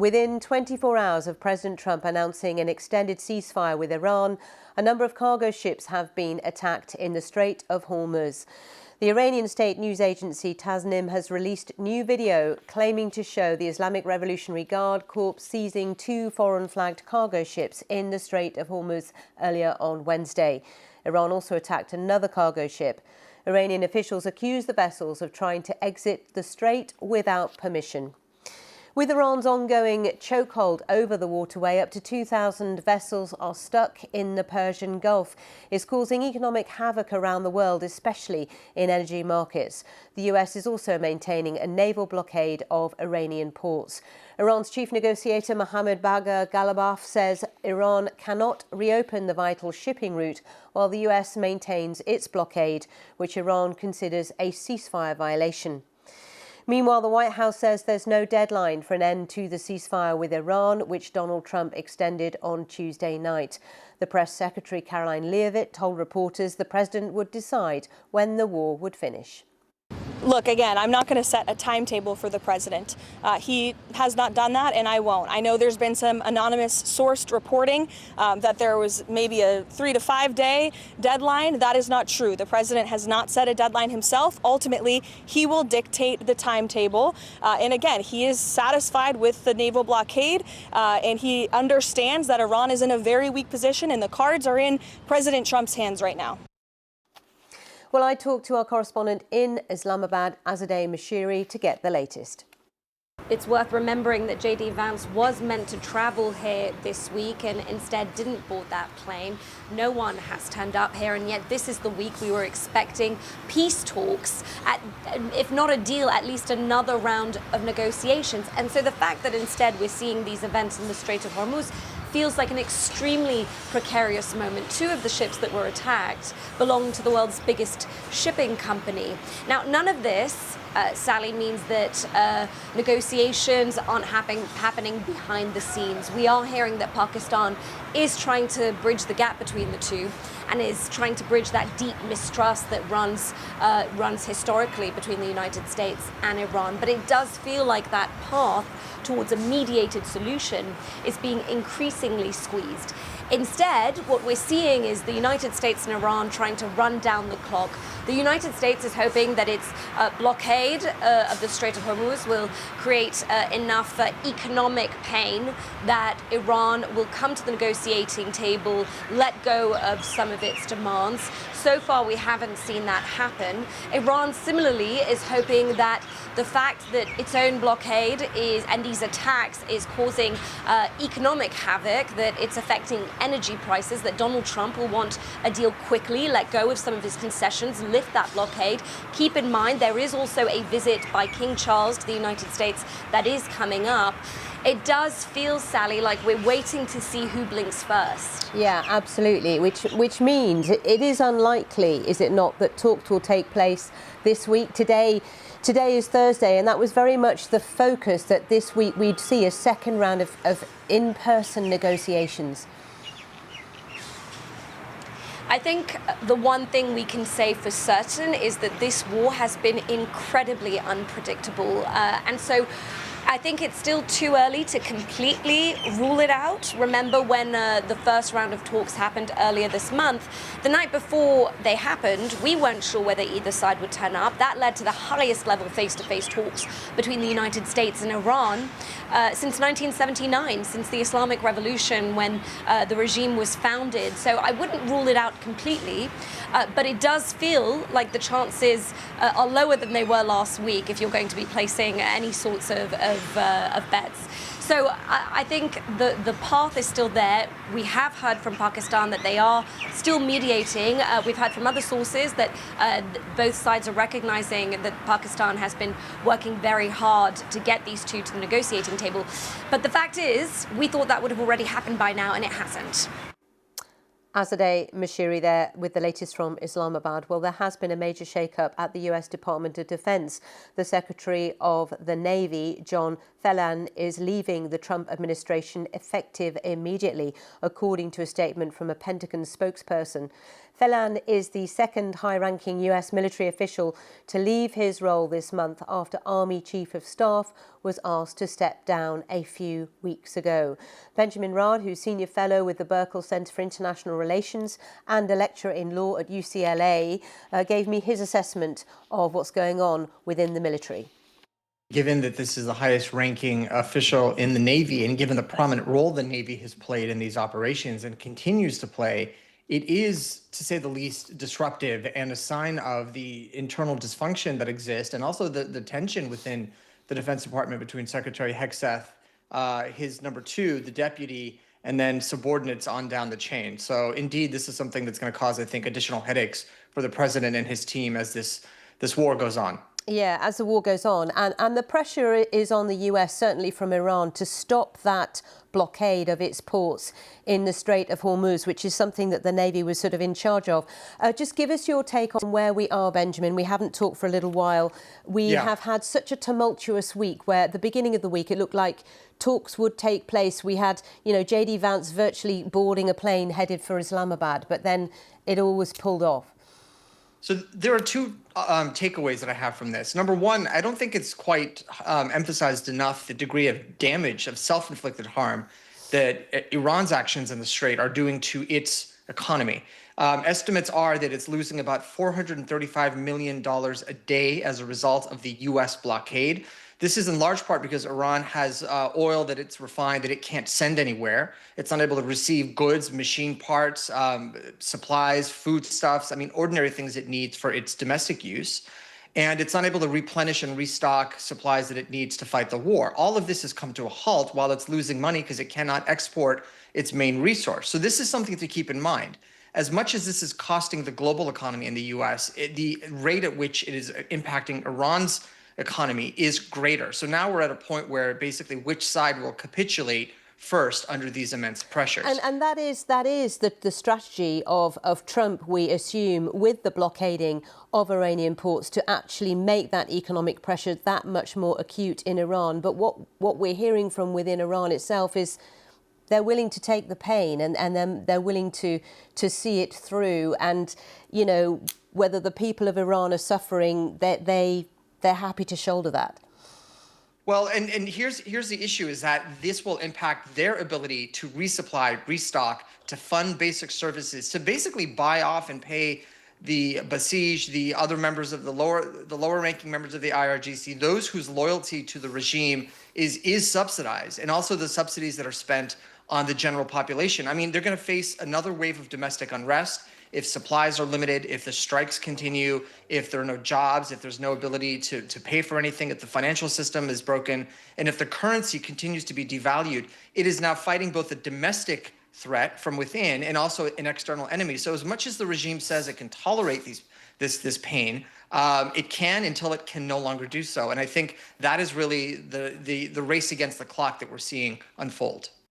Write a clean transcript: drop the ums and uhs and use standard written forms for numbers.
Within 24 hours of President Trump announcing an extended ceasefire with Iran, a number of cargo ships have been attacked in the Strait of Hormuz. The Iranian state news agency Tasnim has released new video claiming to show the Islamic Revolutionary Guard Corps seizing 2 foreign-flagged cargo ships in the Strait of Hormuz earlier on Wednesday. Iran also attacked another cargo ship. Iranian officials accuse the vessels of trying to exit the strait without permission. With Iran's ongoing chokehold over the waterway, up to 2,000 vessels are stuck in the Persian Gulf. It's causing economic havoc around the world, especially in energy markets. The US is also maintaining a naval blockade of Iranian ports. Iran's chief negotiator Mohammad Bagher Ghalibaf says Iran cannot reopen the vital shipping route while the US maintains its blockade, which Iran considers a ceasefire violation. Meanwhile, the White House says there's no deadline for an end to the ceasefire with Iran, which Donald Trump extended on Tuesday night. The press secretary, Caroline Leavitt, told reporters the president would decide when the war would finish. Look, again, I'm not going to set a timetable for the president. He has not done that, and I won't. I know there's been some anonymous sourced reporting that there was maybe a 3 to 5 day deadline. That is not true. The president has not set a deadline himself. Ultimately, he will dictate the timetable. And again, he is satisfied with the naval blockade, and he understands that Iran is in a very weak position, and the cards are in President Trump's hands right now. Well, I talked to our correspondent in Islamabad, Azadeh Mashiri, to get the latest. It's worth remembering that J.D. Vance was meant to travel here this week and instead didn't board that plane. No one has turned up here, and yet this is the week we were expecting peace talks, if not a deal, at least another round of negotiations. And so the fact that instead we're seeing these events in the Strait of Hormuz feels like an extremely precarious moment. 2 of the ships that were attacked belong to the world's biggest shipping company. Now, none of this, Sally, means that negotiations aren't happening behind the scenes. We are hearing that Pakistan is trying to bridge the gap between the two and is trying to bridge that deep mistrust that runs historically between the United States and Iran. But it does feel like that path towards a mediated solution is being increasingly squeezed. Instead, what we're seeing is the United States and Iran trying to run down the clock. The United States is hoping that its blockade of the Strait of Hormuz will create enough economic pain that Iran will come to the negotiating table, let go of some of its demands. So far, we haven't seen that happen. Iran similarly is hoping that the fact that its own blockade and these attacks is causing economic havoc, that it's affecting energy prices, that Donald Trump will want a deal quickly, let go of some of his concessions, lift that blockade. Keep in mind, there is also a visit by King Charles to the United States that is coming up. It does feel, Sally, like we're waiting to see who blinks first. Yeah, absolutely, which means it is unlikely, is it not, that talks will take place this week. Today is Thursday, and that was very much the focus, that this week we'd see a second round of in-person negotiations. I think the one thing we can say for certain is that this war has been incredibly unpredictable. And so I think it's still too early to completely rule it out. Remember when the first round of talks happened earlier this month? The night before they happened, we weren't sure whether either side would turn up. That led to the highest level face-to-face talks between the United States and Iran since 1979, since the Islamic Revolution, when the regime was founded. So I wouldn't rule it out completely, but it does feel like the chances are lower than they were last week if you're going to be placing any sorts of bets. So I think the path is still there. We have heard from Pakistan that they are still mediating. We've heard from other sources that both sides are recognizing that Pakistan has been working very hard to get these two to the negotiating table. But the fact is, we thought that would have already happened by now, and it hasn't. Azadeh Mashiri there with the latest from Islamabad. Well, there has been a major shake-up at the US Department of Defense. The Secretary of the Navy, John Felan is leaving the Trump administration effective immediately, according to a statement from a Pentagon spokesperson. Felan is the second high-ranking US military official to leave his role this month after Army Chief of Staff was asked to step down a few weeks ago. Benjamin Raad, who's Senior Fellow with the Berkel Center for International Relations and a lecturer in law at UCLA, gave me his assessment of what's going on within the military. Given that this is the highest ranking official in the Navy and given the prominent role the Navy has played in these operations and continues to play, it is, to say the least, disruptive and a sign of the internal dysfunction that exists and also the tension within the Defense Department between Secretary Hegseth, his number two, the deputy, and then subordinates on down the chain. So indeed, this is something that's going to cause, I think, additional headaches for the president and his team as this war goes on. Yeah, as the war goes on. And the pressure is on the US, certainly from Iran, to stop that blockade of its ports in the Strait of Hormuz, which is something that the Navy was sort of in charge of. Just give us your take on where we are, Benjamin. We haven't talked for a little while. We have had such a tumultuous week where at the beginning of the week it looked like talks would take place. We had, J.D. Vance virtually boarding a plane headed for Islamabad, but then it all was pulled off. So there are two takeaways that I have from this. Number one, I don't think it's quite emphasized enough the degree of damage, of self-inflicted harm that Iran's actions in the Strait are doing to its economy. Estimates are that it's losing about $435 million a day as a result of the U.S. blockade. This is in large part because Iran has oil that it's refined that it can't send anywhere. It's unable to receive goods, machine parts, supplies, foodstuffs, ordinary things it needs for its domestic use. And it's unable to replenish and restock supplies that it needs to fight the war. All of this has come to a halt while it's losing money because it cannot export its main resource. So this is something to keep in mind. As much as this is costing the global economy in the U.S., the rate at which it is impacting Iran's economy is greater. So now we're at a point where basically which side will capitulate first under these immense pressures. And that is the strategy of Trump, we assume, with the blockading of Iranian ports to actually make that economic pressure that much more acute in Iran. But what we're hearing from within Iran itself is they're willing to take the pain and then they're willing to see it through. And, whether the people of Iran are suffering, they're happy to shoulder that. Well, and here's the issue is that this will impact their ability to resupply, restock, to fund basic services, to basically buy off and pay the Basij, the other members of the lower ranking members of the IRGC, those whose loyalty to the regime is subsidized, and also the subsidies that are spent on the general population. They're going to face another wave of domestic unrest. If supplies are limited, if the strikes continue, if there are no jobs, if there's no ability to pay for anything, if the financial system is broken, and if the currency continues to be devalued, it is now fighting both a domestic threat from within and also an external enemy. So as much as the regime says it can tolerate this pain, it can until it can no longer do so. And I think that is really the race against the clock that we're seeing unfold.